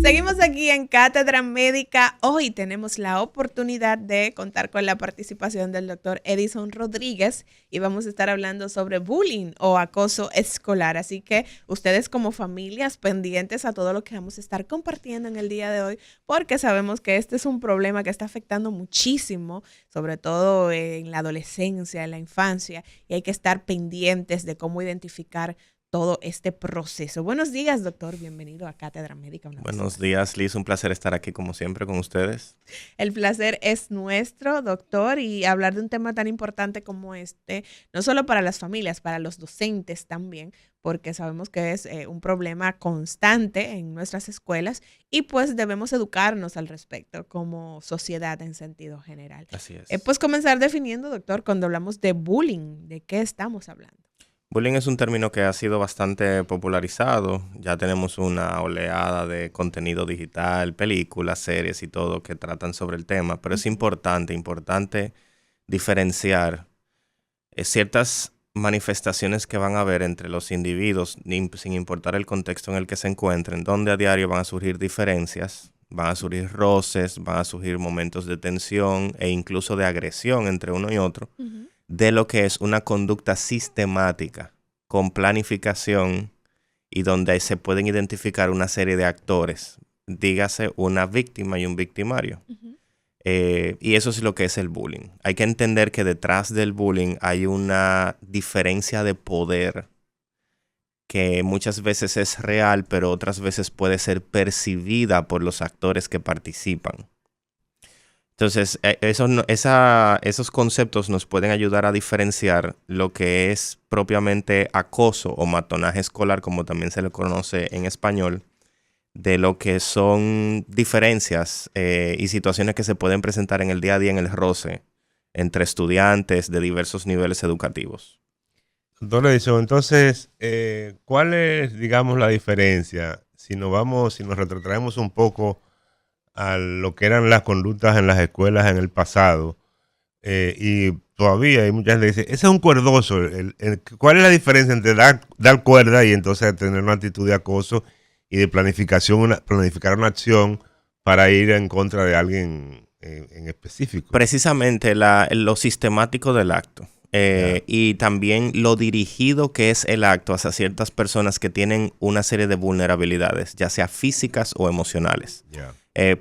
Seguimos aquí en Cátedra Médica. Hoy tenemos la oportunidad de contar con la participación del doctor Edison Rodríguez y vamos a estar hablando sobre bullying o acoso escolar. Así que ustedes como familias pendientes a todo lo que vamos a estar compartiendo en el día de hoy, porque sabemos que este es un problema que está afectando muchísimo, sobre todo en la adolescencia, en la infancia, y hay que estar pendientes de cómo identificar todo este proceso. Buenos días, doctor. Bienvenido a Cátedra Médica. Buenos días, Liz. Un placer estar aquí, como siempre, con ustedes. El placer es nuestro, doctor, y hablar de un tema tan importante como este, no solo para las familias, para los docentes también, porque sabemos que es un problema constante en nuestras escuelas y pues debemos educarnos al respecto como sociedad en sentido general. Así es. Pues comenzar definiendo, doctor, cuando hablamos de bullying, ¿de qué estamos hablando? Bullying es un término que ha sido bastante popularizado. Ya tenemos una oleada de contenido digital, películas, series y todo que tratan sobre el tema. Pero es importante diferenciar ciertas manifestaciones que van a haber entre los individuos, sin importar el contexto en el que se encuentren, donde a diario van a surgir diferencias, van a surgir roces, van a surgir momentos de tensión e incluso de agresión entre uno y otro. De lo que es una conducta sistemática, con planificación y donde se pueden identificar una serie de actores, dígase una víctima y un victimario. Y eso es lo que es el bullying. Hay que entender que detrás del bullying hay una diferencia de poder que muchas veces es real, pero otras veces puede ser percibida por los actores que participan. Entonces, esos conceptos nos pueden ayudar a diferenciar lo que es propiamente acoso o matonaje escolar, como también se le conoce en español, de lo que son diferencias y situaciones que se pueden presentar en el día a día en el roce entre estudiantes de diversos niveles educativos. Doctor Edison, entonces, ¿cuál es, digamos, la diferencia? Si nos retrotraemos un poco a lo que eran las conductas en las escuelas en el pasado, y todavía hay mucha gente que dice, ese es un cuerdoso. ¿Cuál es la diferencia entre dar cuerda y entonces tener una actitud de acoso y de planificar una acción para ir en contra de alguien en específico? Precisamente lo sistemático del acto. Y también lo dirigido que es el acto hacia ciertas personas que tienen una serie de vulnerabilidades, ya sea físicas o emocionales.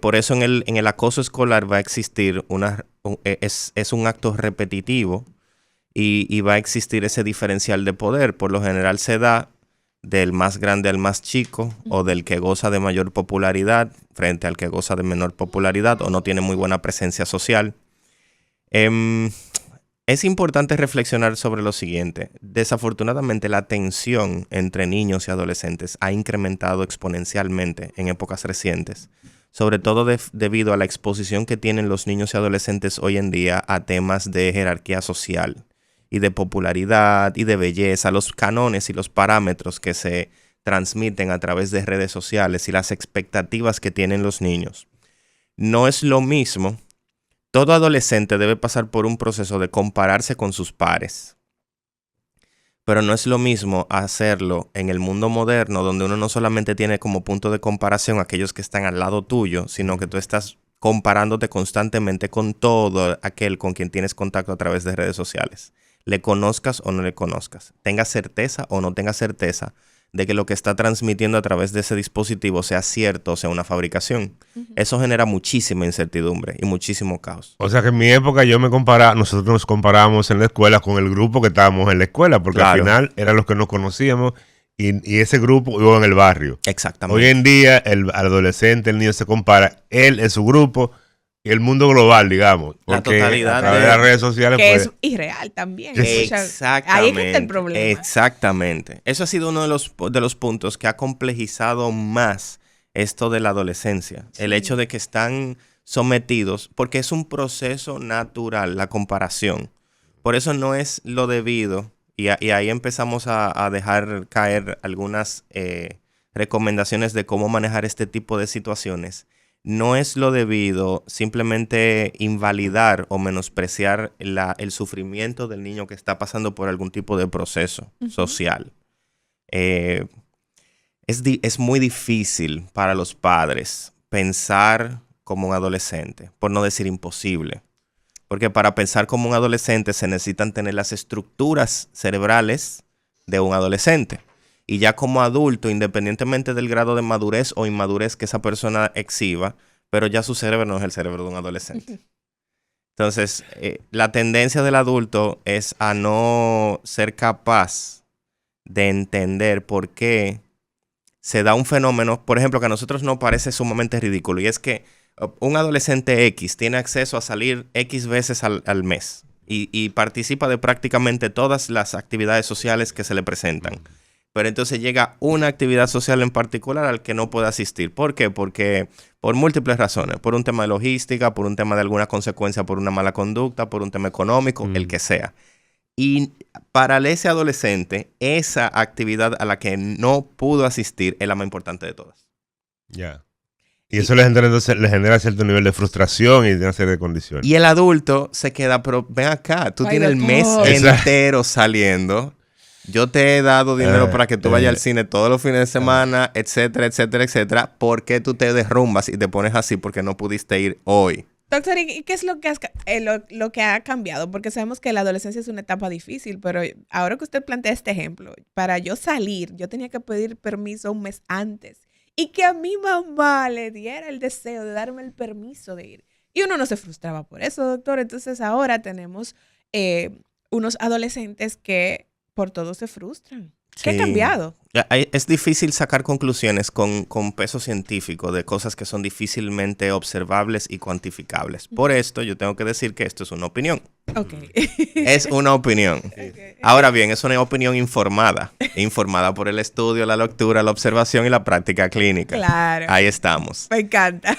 Por eso en el acoso escolar va a existir es un acto repetitivo y va a existir ese diferencial de poder. Por lo general se da del más grande al más chico o del que goza de mayor popularidad frente al que goza de menor popularidad o no tiene muy buena presencia social. Es importante reflexionar sobre lo siguiente. Desafortunadamente, la tensión entre niños y adolescentes ha incrementado exponencialmente en épocas recientes, sobre todo debido a la exposición que tienen los niños y adolescentes hoy en día a temas de jerarquía social y de popularidad y de belleza, los cánones y los parámetros que se transmiten a través de redes sociales y las expectativas que tienen los niños. No es lo mismo. Todo adolescente debe pasar por un proceso de compararse con sus pares. Pero no es lo mismo hacerlo en el mundo moderno, donde uno no solamente tiene como punto de comparación a aquellos que están al lado tuyo, sino que tú estás comparándote constantemente con todo aquel con quien tienes contacto a través de redes sociales. Le conozcas o no le conozcas, tengas certeza o no tengas certeza de que lo que está transmitiendo a través de ese dispositivo sea cierto o sea una fabricación. Eso genera muchísima incertidumbre y muchísimo caos. O sea que en mi época nosotros nos comparábamos en la escuela con el grupo que estábamos en la escuela, porque al final eran los que nos conocíamos y ese grupo iba en el barrio. Exactamente. Hoy en día el adolescente, el niño se compara, él en su grupo y el mundo global, digamos. La totalidad a través de las redes sociales. Que es irreal también. Exactamente. Ahí está el problema. Exactamente. Eso ha sido uno de los puntos que ha complejizado más esto de la adolescencia. Sí. El hecho de que están sometidos, porque es un proceso natural, la comparación. Por eso no es lo debido, y ahí empezamos a dejar caer algunas recomendaciones de cómo manejar este tipo de situaciones. No es lo debido simplemente invalidar o menospreciar el sufrimiento del niño que está pasando por algún tipo de proceso social. es muy difícil para los padres pensar como un adolescente, por no decir imposible. Porque para pensar como un adolescente se necesitan tener las estructuras cerebrales de un adolescente. Y ya como adulto, independientemente del grado de madurez o inmadurez que esa persona exhiba, pero ya su cerebro no es el cerebro de un adolescente. Entonces, la tendencia del adulto es a no ser capaz de entender por qué se da un fenómeno, por ejemplo, que a nosotros nos parece sumamente ridículo, y es que un adolescente X tiene acceso a salir X veces al mes y participa de prácticamente todas las actividades sociales que se le presentan. Pero entonces llega una actividad social en particular al que no puede asistir. ¿Por qué? Porque por múltiples razones. Por un tema de logística, por un tema de alguna consecuencia, por una mala conducta, por un tema económico, el que sea. Y para ese adolescente, esa actividad a la que no pudo asistir es la más importante de todas. Ya. Y eso le genera cierto nivel de frustración y de una serie de condiciones. Y el adulto se queda, pero ven acá, tú tienes el mes entero saliendo. Yo te he dado dinero para que tú vayas al cine todos los fines de semana, etcétera, etcétera, etcétera. ¿Por qué tú te derrumbas y te pones así porque no pudiste ir hoy? Doctor, ¿y qué es lo que ha cambiado? Porque sabemos que la adolescencia es una etapa difícil, pero ahora que usted plantea este ejemplo, para yo salir, yo tenía que pedir permiso un mes antes y que a mi mamá le diera el deseo de darme el permiso de ir. Y uno no se frustraba por eso, doctor. Entonces ahora tenemos unos adolescentes que por todo se frustran. ¿Qué ha cambiado? Es difícil sacar conclusiones con peso científico de cosas que son difícilmente observables y cuantificables. Por esto, yo tengo que decir que esto es una opinión. Okay. Es una opinión. Okay. Ahora bien, es una opinión informada por el estudio, la lectura, la observación y la práctica clínica. Claro. Ahí estamos. Me encanta.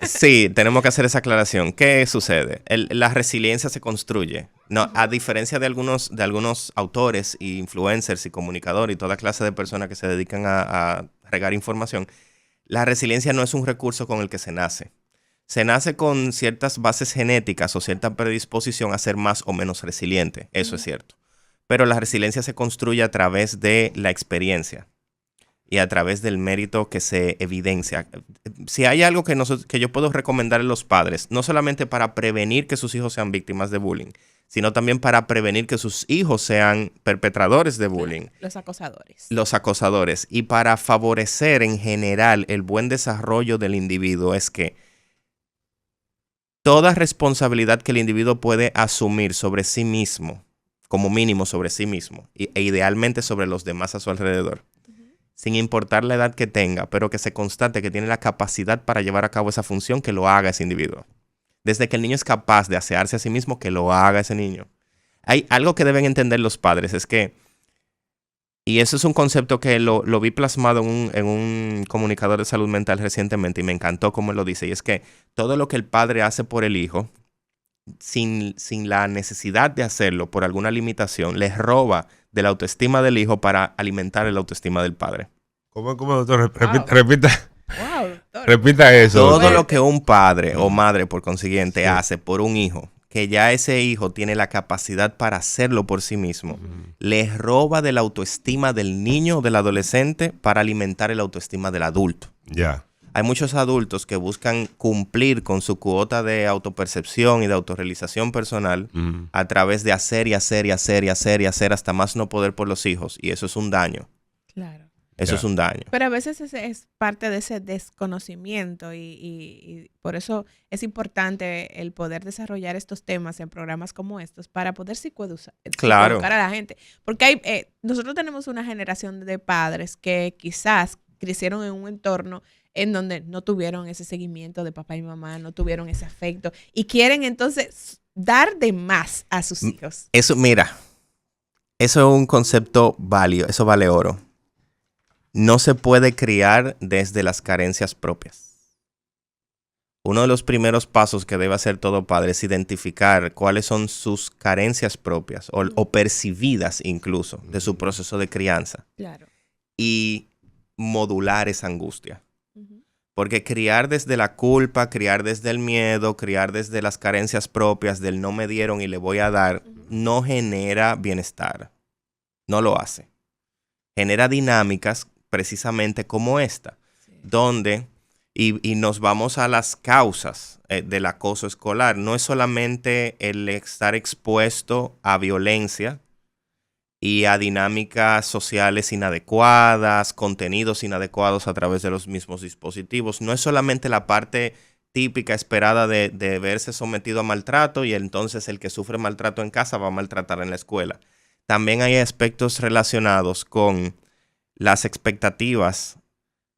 Sí, tenemos que hacer esa aclaración. ¿Qué sucede? La resiliencia se construye. No, a diferencia de algunos autores y influencers y comunicadores y toda clase de personas que se dedican a regar información, la resiliencia no es un recurso con el que se nace. Se nace con ciertas bases genéticas o cierta predisposición a ser más o menos resiliente. Eso es cierto. Pero la resiliencia se construye a través de la experiencia y a través del mérito que se evidencia. Si hay algo que yo puedo recomendar a los padres, no solamente para prevenir que sus hijos sean víctimas de bullying, sino también para prevenir que sus hijos sean perpetradores de bullying. Los acosadores. Los acosadores. Y para favorecer en general el buen desarrollo del individuo es que toda responsabilidad que el individuo puede asumir sobre sí mismo, como mínimo sobre sí mismo, e idealmente sobre los demás a su alrededor, sin importar la edad que tenga, pero que se constate que tiene la capacidad para llevar a cabo esa función, que lo haga ese individuo. Desde que el niño es capaz de asearse a sí mismo, que lo haga ese niño. Hay algo que deben entender los padres, es que, y eso es un concepto que lo vi plasmado en un comunicador de salud mental recientemente y me encantó cómo él lo dice, y es que todo lo que el padre hace por el hijo, sin la necesidad de hacerlo por alguna limitación, les roba de la autoestima del hijo para alimentar la autoestima del padre. ¿Cómo, doctor? Repita. Wow, doctor. Repita eso. Todo lo que un padre o madre, por consiguiente, hace por un hijo, que ya ese hijo tiene la capacidad para hacerlo por sí mismo, les roba de la autoestima del niño o del adolescente para alimentar la autoestima del adulto. Ya. Hay muchos adultos que buscan cumplir con su cuota de autopercepción y de autorrealización personal a través de hacer y hacer y hacer y hacer y hacer hasta más no poder por los hijos. Y eso es un daño. Claro. Eso es un daño. Pero a veces es parte de ese desconocimiento y por eso es importante el poder desarrollar estos temas en programas como estos para poder psicoeducar a la gente. Porque nosotros tenemos una generación de padres que quizás crecieron en un entorno en donde no tuvieron ese seguimiento de papá y mamá, no tuvieron ese afecto y quieren entonces dar de más a sus hijos. Eso, mira, eso es un concepto válido, eso vale oro. No se puede criar desde las carencias propias. Uno de los primeros pasos que debe hacer todo padre es identificar cuáles son sus carencias propias o percibidas incluso de su proceso de crianza. Claro. Y modular esa angustia. Porque criar desde la culpa, criar desde el miedo, criar desde las carencias propias del no me dieron y le voy a dar, no genera bienestar. No lo hace. Genera dinámicas precisamente como esta, donde, y nos vamos a las causas del acoso escolar. No es solamente el estar expuesto a violencia y a dinámicas sociales inadecuadas, contenidos inadecuados a través de los mismos dispositivos. No es solamente la parte típica esperada de verse sometido a maltrato y entonces el que sufre maltrato en casa va a maltratar en la escuela. También hay aspectos relacionados con las expectativas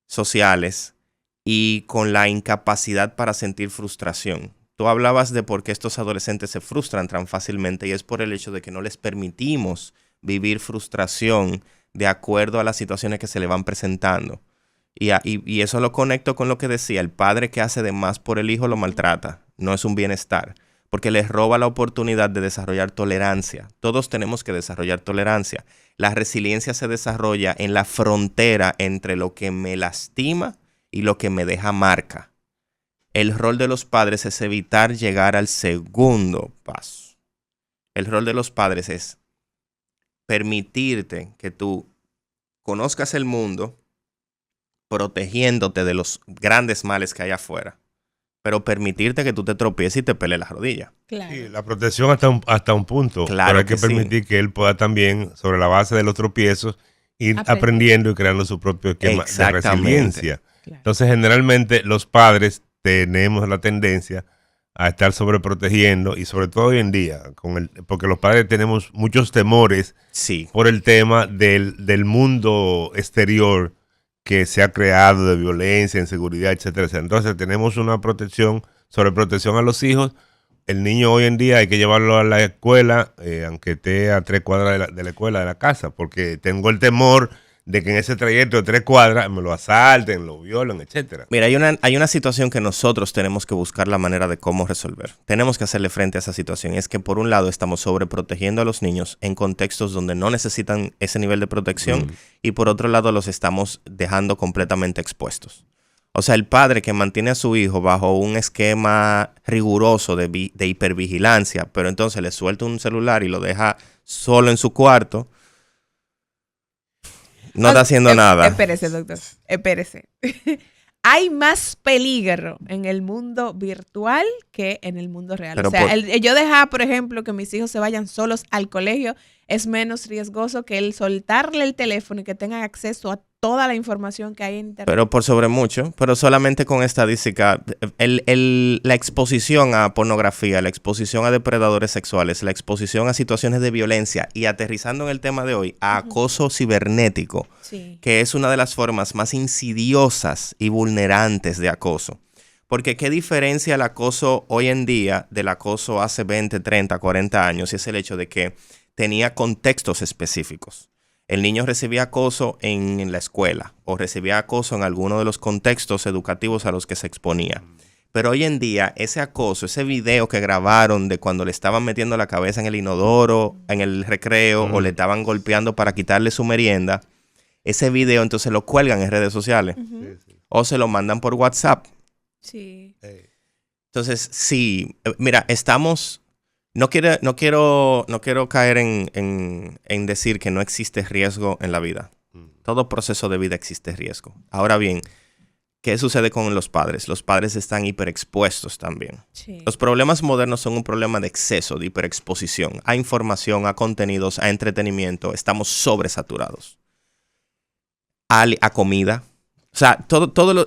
sociales y con la incapacidad para sentir frustración. Tú hablabas de por qué estos adolescentes se frustran tan fácilmente y es por el hecho de que no les permitimos vivir frustración de acuerdo a las situaciones que se le van presentando. Y eso lo conecto con lo que decía, el padre que hace de más por el hijo lo maltrata, no es un bienestar, porque les roba la oportunidad de desarrollar tolerancia. Todos tenemos que desarrollar tolerancia. La resiliencia se desarrolla en la frontera entre lo que me lastima y lo que me deja marca. El rol de los padres es evitar llegar al segundo paso. El rol de los padres es permitirte que tú conozcas el mundo protegiéndote de los grandes males que hay afuera, pero permitirte que tú te tropieces y te peles las rodillas. Claro. Sí, la protección hasta un punto, Claro, pero hay que que sí. permitir que él pueda también, sobre la base de los tropiezos, ir aprendiendo y creando su propio esquema de Exactamente. resiliencia. Claro. Entonces, generalmente los padres tenemos la tendencia a estar sobreprotegiendo y sobre todo hoy en día, porque los padres tenemos muchos temores Sí. por el tema del mundo exterior que se ha creado de violencia, inseguridad, etcétera, etcétera. Entonces tenemos una sobreprotección a los hijos. El niño hoy en día hay que llevarlo a la escuela, aunque esté a 3 cuadras de la escuela, de la casa, porque tengo el temor de que en ese trayecto de 3 cuadras me lo asalten, lo violen, etcétera. Mira, hay una situación que nosotros tenemos que buscar la manera de cómo resolver. Tenemos que hacerle frente a esa situación. Y es que por un lado estamos sobreprotegiendo a los niños en contextos donde no necesitan ese nivel de protección y por otro lado los estamos dejando completamente expuestos. O sea, el padre que mantiene a su hijo bajo un esquema riguroso de hipervigilancia, pero entonces le suelta un celular y lo deja solo en su cuarto, no está haciendo nada. Espérese, doctor. Espérese. Hay más peligro en el mundo virtual que en el mundo real. Pero o sea, yo dejar, por ejemplo, que mis hijos se vayan solos al colegio es menos riesgoso que el soltarle el teléfono y que tengan acceso a toda la información que hay en internet. Pero por sobre mucho, pero solamente con estadística. La exposición a pornografía, la exposición a depredadores sexuales, la exposición a situaciones de violencia y aterrizando en el tema de hoy, a acoso cibernético, Sí. que es una de las formas más insidiosas y vulnerantes de acoso. Porque ¿qué diferencia el acoso hoy en día del acoso hace 20, 30, 40 años? Y es el hecho de que tenía contextos específicos. El niño recibía acoso en la escuela o recibía acoso en alguno de los contextos educativos a los que se exponía. Pero hoy en día ese acoso, ese video que grabaron de cuando le estaban metiendo la cabeza en el inodoro, en el recreo o le estaban golpeando para quitarle su merienda, ese video entonces lo cuelgan en redes sociales o se lo mandan por WhatsApp. Sí. Entonces, sí, mira, estamos... No quiero caer en decir que no existe riesgo en la vida. Todo proceso de vida existe riesgo. Ahora bien, ¿qué sucede con los padres? Los padres están hiperexpuestos también. Sí. Los problemas modernos son un problema de exceso, de hiperexposición a información, a contenidos, a entretenimiento. Estamos sobresaturados. A comida. O sea,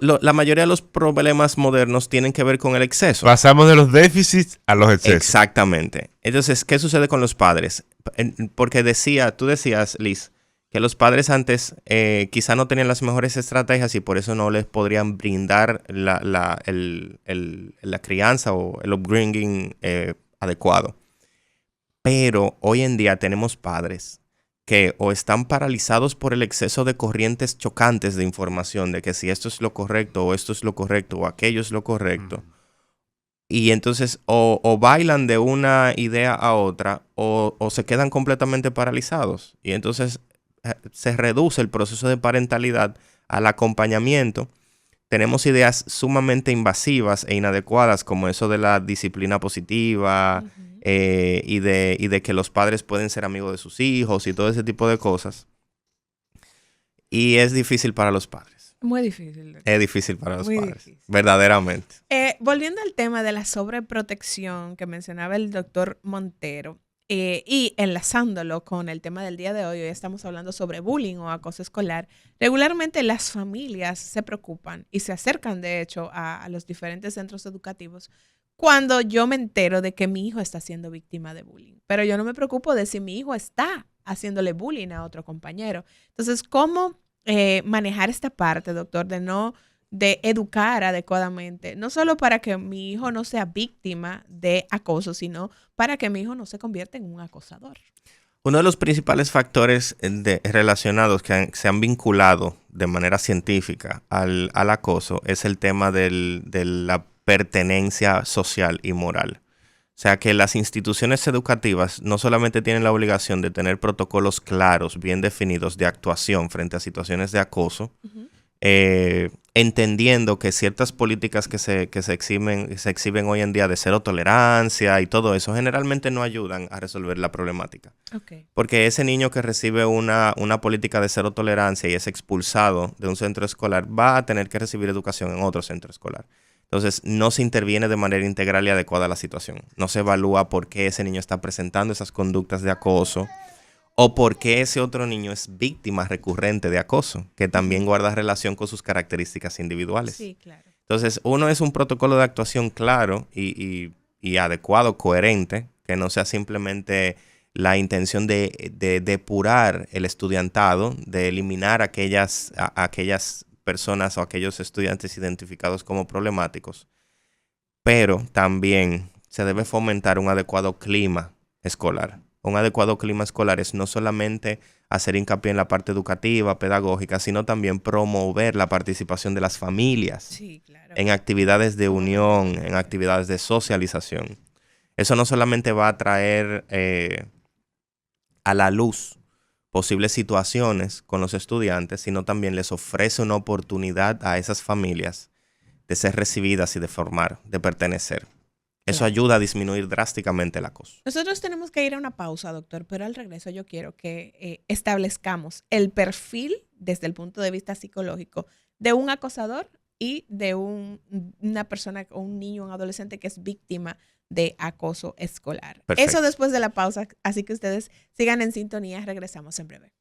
la mayoría de los problemas modernos tienen que ver con el exceso. Pasamos de los déficits a los excesos. Exactamente. Entonces, ¿qué sucede con los padres? Porque tú decías, Liz, que los padres antes quizá no tenían las mejores estrategias y por eso no les podrían brindar la crianza o el upbringing adecuado. Pero hoy en día tenemos padres que o están paralizados por el exceso de corrientes chocantes de información de que si esto es lo correcto o esto es lo correcto o aquello es lo correcto. Y entonces o bailan de una idea a otra o se quedan completamente paralizados. Y entonces se reduce el proceso de parentalidad al acompañamiento. Tenemos ideas sumamente invasivas e inadecuadas como eso de la disciplina positiva, y de que los padres pueden ser amigos de sus hijos y todo ese tipo de cosas. y es difícil para los padres. Muy difícil. Doctor. Es difícil para los Muy padres, difícil. verdaderamente. Volviendo al tema de la sobreprotección que mencionaba el doctor Montero, y enlazándolo con el tema del día de hoy estamos hablando sobre bullying o acoso escolar. Regularmente las familias se preocupan y se acercan, de hecho, a los diferentes centros educativos cuando yo me entero de que mi hijo está siendo víctima de bullying. Pero yo no me preocupo de si mi hijo está haciéndole bullying a otro compañero. Entonces, ¿cómo manejar esta parte, doctor, de educar adecuadamente, no solo para que mi hijo no sea víctima de acoso, sino para que mi hijo no se convierta en un acosador? Uno de los principales factores relacionados que se han vinculado de manera científica al acoso es el tema de la pertenencia social y moral. O sea que las instituciones educativas no solamente tienen la obligación de tener protocolos claros, bien definidos de actuación frente a situaciones de acoso, entendiendo que ciertas políticas que se exhiben hoy en día de cero tolerancia y todo eso generalmente no ayudan a resolver la problemática. Okay. Porque ese niño que recibe una política de cero tolerancia y es expulsado de un centro escolar va a tener que recibir educación en otro centro escolar. Entonces no se interviene de manera integral y adecuada a la situación. No se evalúa por qué ese niño está presentando esas conductas de acoso, o por qué ese otro niño es víctima recurrente de acoso, que también guarda relación con sus características individuales. Sí, claro. Entonces, uno es un protocolo de actuación claro y adecuado, coherente, que no sea simplemente la intención de depurar el estudiantado, de eliminar a aquellas personas o aquellos estudiantes identificados como problemáticos, pero también se debe fomentar un adecuado clima escolar. Un adecuado clima escolar es no solamente hacer hincapié en la parte educativa, pedagógica, sino también promover la participación de las familias, sí, claro, en actividades de unión, en actividades de socialización. Eso no solamente va a traer a la luz posibles situaciones con los estudiantes, sino también les ofrece una oportunidad a esas familias de ser recibidas y de formar, de pertenecer. Eso ayuda a disminuir drásticamente el acoso. Nosotros tenemos que ir a una pausa, doctor, pero al regreso yo quiero que establezcamos el perfil desde el punto de vista psicológico de un acosador y de una persona o un niño, un adolescente que es víctima de acoso escolar. Perfecto. Eso después de la pausa, así que ustedes sigan en sintonía, regresamos en breve.